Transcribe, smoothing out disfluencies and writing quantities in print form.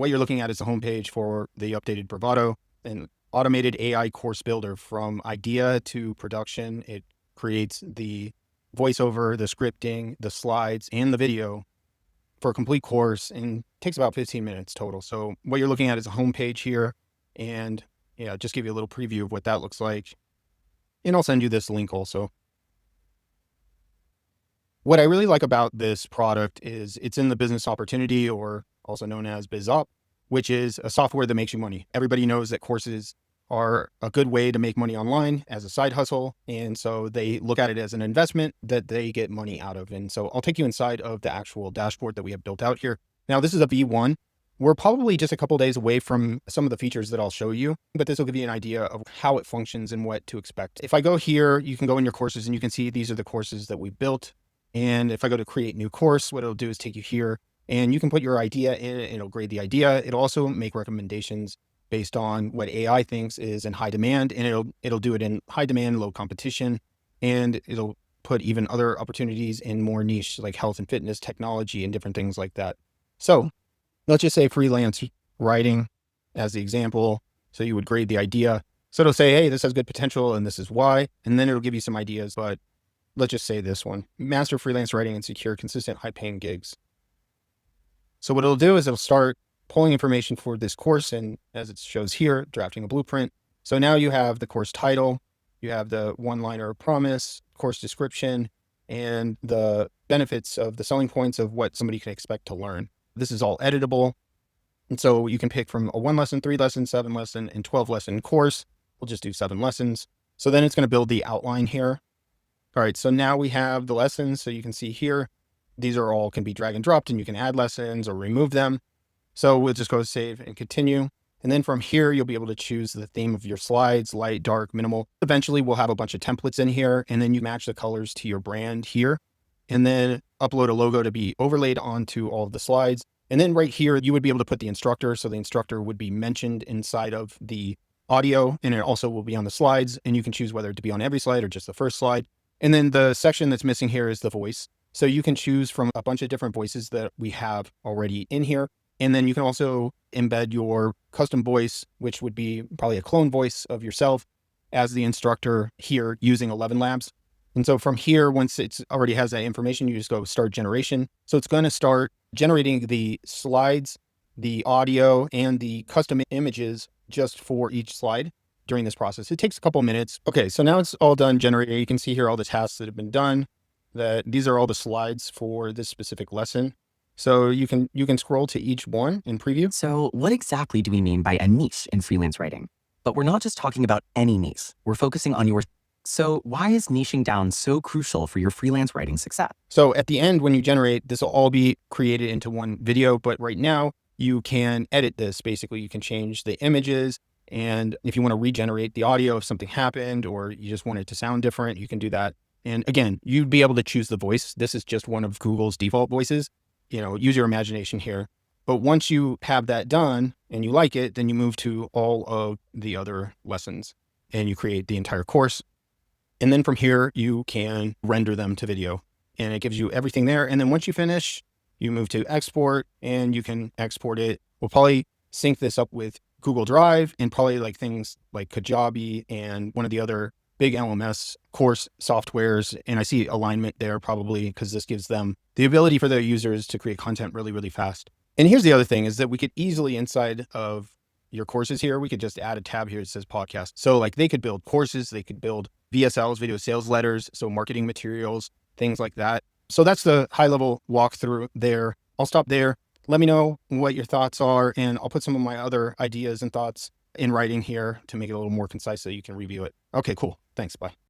What you're looking at is the homepage for the updated Bravado, an automated AI course builder. From idea to production. It creates the voiceover, the scripting, the slides, and the video for a complete course, and takes about 15 minutes total. So what you're looking at is a homepage here, and yeah, just give you a little preview of what that looks like. And I'll send you this link also. What I really like about this product is it's in the business opportunity, or also known as BizOp, which is a software that makes you money. Everybody knows that courses are a good way to make money online as a side hustle. And so they look at it as an investment that they get money out of. And so I'll take you inside of the actual dashboard that we have built out here. Now, this is a V1. We're probably just a couple days away from some of the features that I'll show you, but this will give you an idea of how it functions and what to expect. If I go here, you can go in your courses and you can see these are the courses that we built. And if I go to create new course, what it'll do is take you here and you can put your idea in it. It'll grade the idea. It'll also make recommendations based on what AI thinks is in high demand, and it'll do it in high demand, low competition, and it'll put even other opportunities in more niche, like health and fitness, technology, and different things like that. So let's just say freelance writing as the example. So you would grade the idea. So it'll say, hey, this has good potential and this is why, and then it'll give you some ideas, but let's just say this one: master freelance writing and secure consistent high paying gigs. So what it'll do is it'll start pulling information for this course. And as it shows here, drafting a blueprint. So now you have the course title, you have the one-liner promise, course description, and the benefits of the selling points of what somebody can expect to learn. This is all editable. And so you can pick from a 1 lesson, 3 lesson, 7 lesson, and 12 lesson course. We'll just do 7 lessons. So then it's going to build the outline here. All right, so now we have the lessons. So you can see here, these are all can be drag and dropped, and you can add lessons or remove them. So we'll just go save and continue. And then from here, you'll be able to choose the theme of your slides: light, dark, minimal. Eventually we'll have a bunch of templates in here, and then you match the colors to your brand here, and then upload a logo to be overlaid onto all of the slides. And then right here, you would be able to put the instructor. So the instructor would be mentioned inside of the audio, and it also will be on the slides, and you can choose whether to be on every slide or just the first slide. And then the section that's missing here is the voice. So you can choose from a bunch of different voices that we have already in here. And then you can also embed your custom voice, which would be probably a clone voice of yourself, as the instructor here using 11 Labs. And so from here, once it's already has that information, you just go start generation. So it's going to start generating the slides, the audio, and the custom images just for each slide during this process. It takes a couple minutes. Okay, so now it's all done generating. You can see here all the tasks that have been done, that these are all the slides for this specific lesson. So you can scroll to each one in preview. So what exactly do we mean by a niche in freelance writing? But we're not just talking about any niche. We're focusing on your... So why is niching down so crucial for your freelance writing success? So at the end, when you generate, this will all be created into one video. But right now you can edit this. Basically, you can change the images. And if you want to regenerate the audio, if something happened, or you just want it to sound different, you can do that. And again, you'd be able to choose the voice. This is just one of Google's default voices. Use your imagination here. But once you have that done and you like it, then you move to all of the other lessons and you create the entire course. And then from here, you can render them to video, and it gives you everything there. And then once you finish, you move to export, and you can export it. We'll probably sync this up with Google Drive, and probably like things like Kajabi and one of the other big LMS course softwares. And I see alignment there probably because this gives them the ability for their users to create content really, really fast. And here's the other thing, is that we could easily, inside of your courses here, we could just add a tab here that says podcast. So like they could build courses, they could build VSLs, video sales letters, so marketing materials, things like that. So that's the high level walkthrough there. I'll stop there. Let me know what your thoughts are, and I'll put some of my other ideas and thoughts in writing here to make it a little more concise so you can review it. Okay, cool. Thanks. Bye.